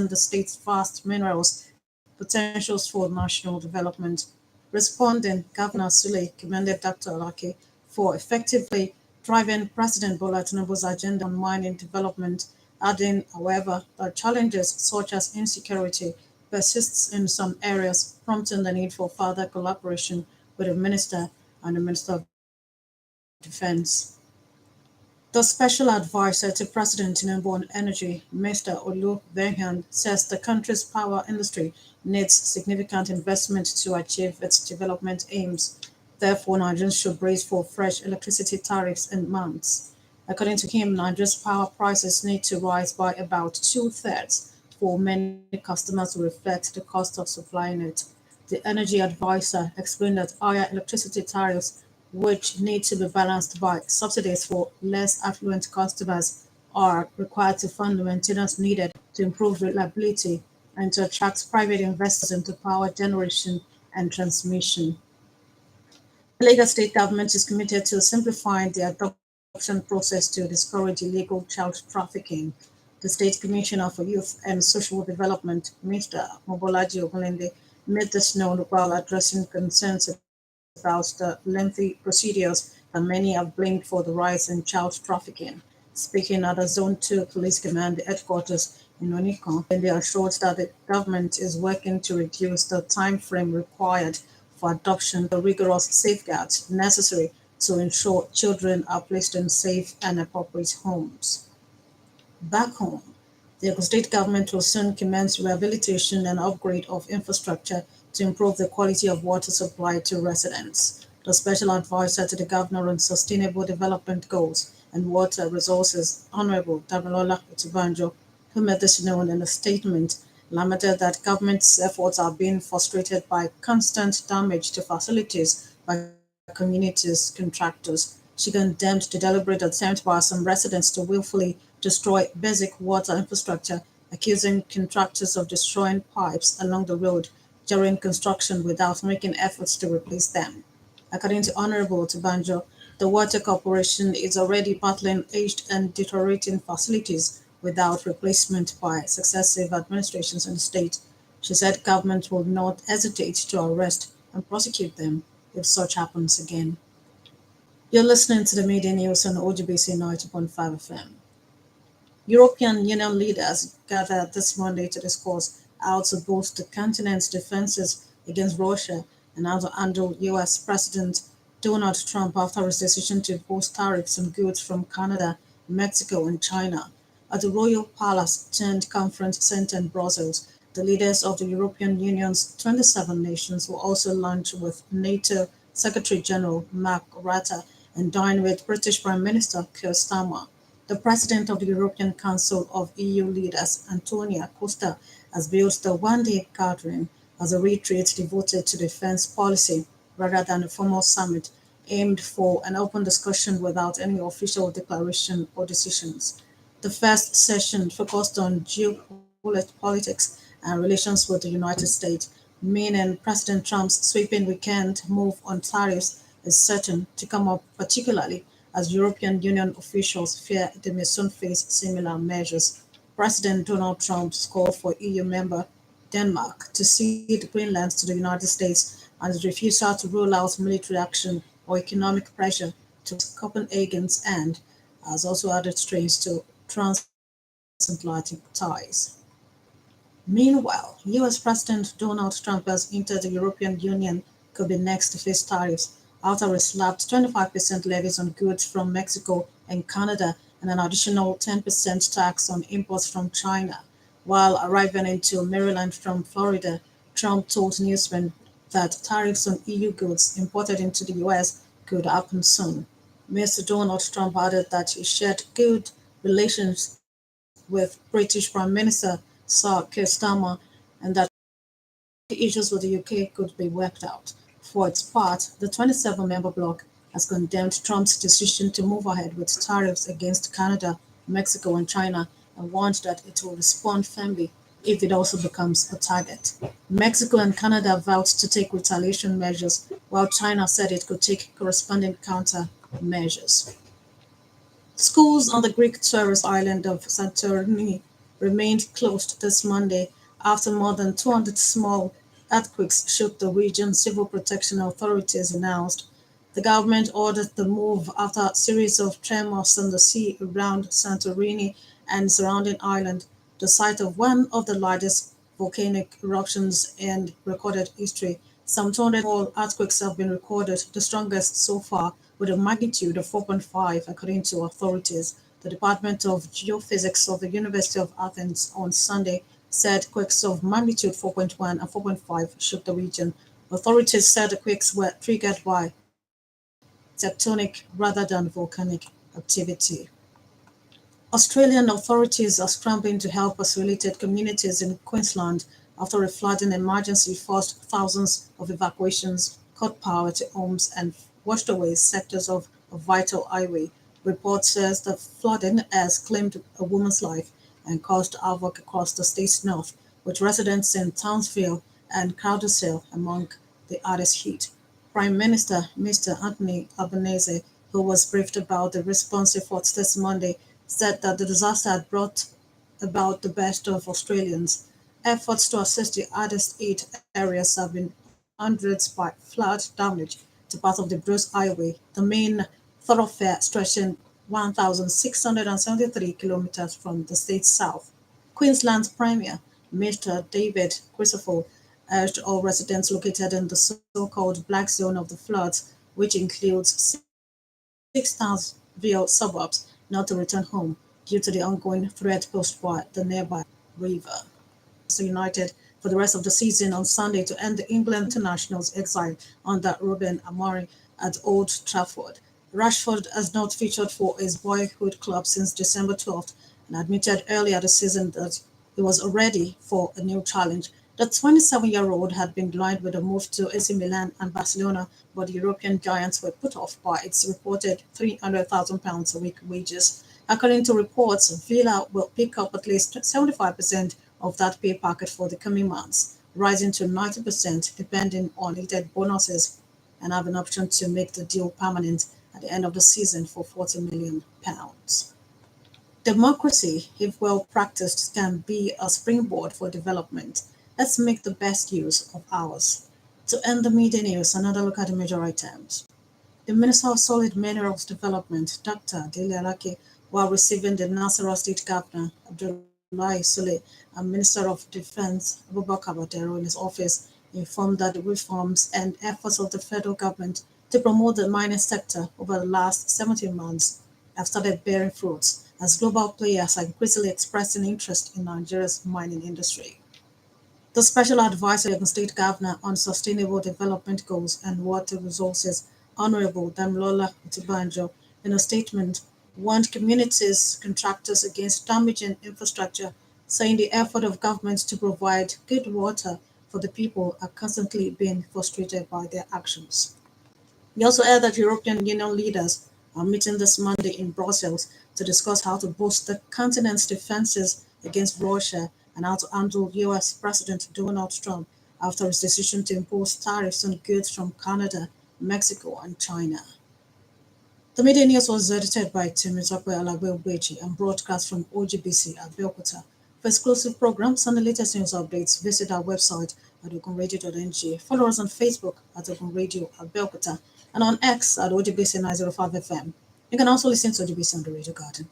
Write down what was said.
the state's vast minerals potentials for national development. Responding, Governor Sule commended Dr. Alake for effectively driving President Bola Tinubu's agenda on mining development, adding, however, that challenges such as insecurity persists in some areas, prompting the need for further collaboration with the minister and the Minister of Defense. The special advisor to President Tinubu on energy, Mr. Olu Verhan, says the country's power industry needs significant investment to achieve its development aims. Therefore, Nigerians should brace for fresh electricity tariffs in months. According to him, Nigeria's power prices need to rise by about two-thirds for many customers to reflect the cost of supplying it. The energy advisor explained that higher electricity tariffs, which need to be balanced by subsidies for less affluent customers, are required to fund the maintenance needed to improve reliability and to attract private investors into power generation and transmission. The Lagos State government is committed to simplifying the adoption process to discourage illegal child trafficking. The State Commissioner for Youth and Social Development, Mr. Mobolaji Ogunlende, made this known while addressing concerns about the lengthy procedures that many have blamed for the rise in child trafficking. Speaking at the Zone 2 Police Command headquarters in Onikon, they assured that the government is working to reduce the time frame required for adoption, the rigorous safeguards necessary to ensure children are placed in safe and appropriate homes. Back home, the Ogun State government will soon commence rehabilitation and upgrade of infrastructure to improve the quality of water supply to residents. The special advisor to the governor on sustainable development goals and water resources, Honorable Damilola Otunbanjo, who made this known in a statement, lamented that government's efforts are being frustrated by constant damage to facilities by communities' contractors. She condemned the deliberate attempt by some residents to willfully destroy basic water infrastructure, accusing contractors of destroying pipes along the road during construction without making efforts to replace them. According to Honorable Otunbanjo, the Water Corporation is already battling aged and deteriorating facilities without replacement by successive administrations in the state. She said government will not hesitate to arrest and prosecute them if such happens again. You're listening to the media news on OGBC 90.5 FM. European Union leaders gathered this Monday to discuss how to boost the continent's defenses against Russia and how to handle US President Donald Trump after his decision to impose tariffs on goods from Canada, Mexico, and China. At the Royal Palace Turned Conference Center in Brussels, the leaders of the European Union's 27 nations will also lunch with NATO Secretary General Mark Rutte and dine with British Prime Minister Keir Starmer. The president of the European Council of EU leaders, Antonio Costa, has billed the one-day gathering as a retreat devoted to defense policy rather than a formal summit aimed for an open discussion without any official declaration or decisions. The first session focused on geopolitics and relations with the United States, meaning President Trump's sweeping weekend move on tariffs is certain to come up, particularly as European Union officials fear they may soon face similar measures. President Donald Trump called for EU member Denmark to cede Greenland to the United States and its refusal to rule out military action or economic pressure to Copenhagen's end has also added strains to transatlantic ties. Meanwhile, US President Donald Trump has hinted the European Union could be next to face tariffs after it slapped 25% levies on goods from Mexico and Canada and an additional 10% tax on imports from China. While arriving into Maryland from Florida, Trump told newsmen that tariffs on EU goods imported into the US could happen soon. Mr. Donald Trump added that he shared good relations with British Prime Minister Sir Keir Starmer and that issues with the UK could be worked out. For its part, the 27-member bloc has condemned Trump's decision to move ahead with tariffs against Canada, Mexico, and China and warned that it will respond firmly if it also becomes a target. Mexico and Canada vowed to take retaliation measures, while China said it could take corresponding countermeasures. Schools on the Greek tourist island of Santorini remained closed this Monday after more than 200 small earthquakes shook the region, civil protection authorities announced. The government ordered the move after a series of tremors on the sea around Santorini and surrounding island, the site of one of the largest volcanic eruptions in recorded history. Some 200 more earthquakes have been recorded, the strongest so far, with a magnitude of 4.5, according to authorities. The Department of Geophysics of the University of Athens on Sunday said quakes of magnitude 4.1 and 4.5 shook the region. Authorities said the quakes were triggered by tectonic rather than volcanic activity. Australian authorities are scrambling to help isolated communities in Queensland after a flooding emergency forced thousands of evacuations, cut power to homes, and washed away sectors of a vital highway. Report says the flooding has claimed a woman's life and caused havoc across the state's north, with residents in Townsville and Cowdersale among the hardest hit. Prime Minister Mr. Anthony Albanese, who was briefed about the response efforts this Monday, said that the disaster had brought about the best of Australians. Efforts to assist the hardest hit areas have been hundreds by flood damage to part of the Bruce Highway, the main thoroughfare stretching 1,673 kilometers from the state's south. Queensland's Premier, Mr. David Crisaful, urged all residents located in the so-called black zone of the floods, which includes 6 Townsville suburbs, not to return home due to the ongoing threat posed by the nearby river. United for the rest of the season on Sunday to end the England international's exile under Ruben Amorim at Old Trafford. Rashford has not featured for his boyhood club since December 12th and admitted earlier this season that he was ready for a new challenge. The 27-year-old had been lined with a move to AC Milan and Barcelona, but the European giants were put off by its reported £300,000 a week wages. According to reports, Villa will pick up at least 75% of that pay packet for the coming months, rising to 90% depending on needed bonuses, and have an option to make the deal permanent at the end of the season for £40 million. Democracy, if well practiced, can be a springboard for development. Let's make the best use of ours. To end the media news, another look at the major items. The Minister of Solid Minerals Development, Dr. Dele Alake, while receiving the Nasarawa State Governor, Abdullahi Sule, and Minister of Defense, Abubakar Badero, in his office, informed that the reforms and efforts of the federal government to promote the mining sector over the last 17 months have started bearing fruits as global players are increasingly expressing interest in Nigeria's mining industry. The Special Advisor to the State Governor on Sustainable Development Goals and Water Resources, Honorable Damilola Otibanjo, in a statement, warned communities, contractors against damaging infrastructure, saying the effort of governments to provide good water for the people are constantly being frustrated by their actions. He also added that European Union leaders are meeting this Monday in Brussels to discuss how to boost the continent's defenses against Russia and how to handle US President Donald Trump after his decision to impose tariffs on goods from Canada, Mexico, and China. The media news was edited by Temitope Alagbeobeji and broadcast from OGBC at Belkota. For exclusive programs and the latest news updates, visit our website at ogunradio.ng. Follow us on Facebook at Ogun Radio at Belkota and on X at OGBC 905 FM. You can also listen to OGBC on the Radio Garden.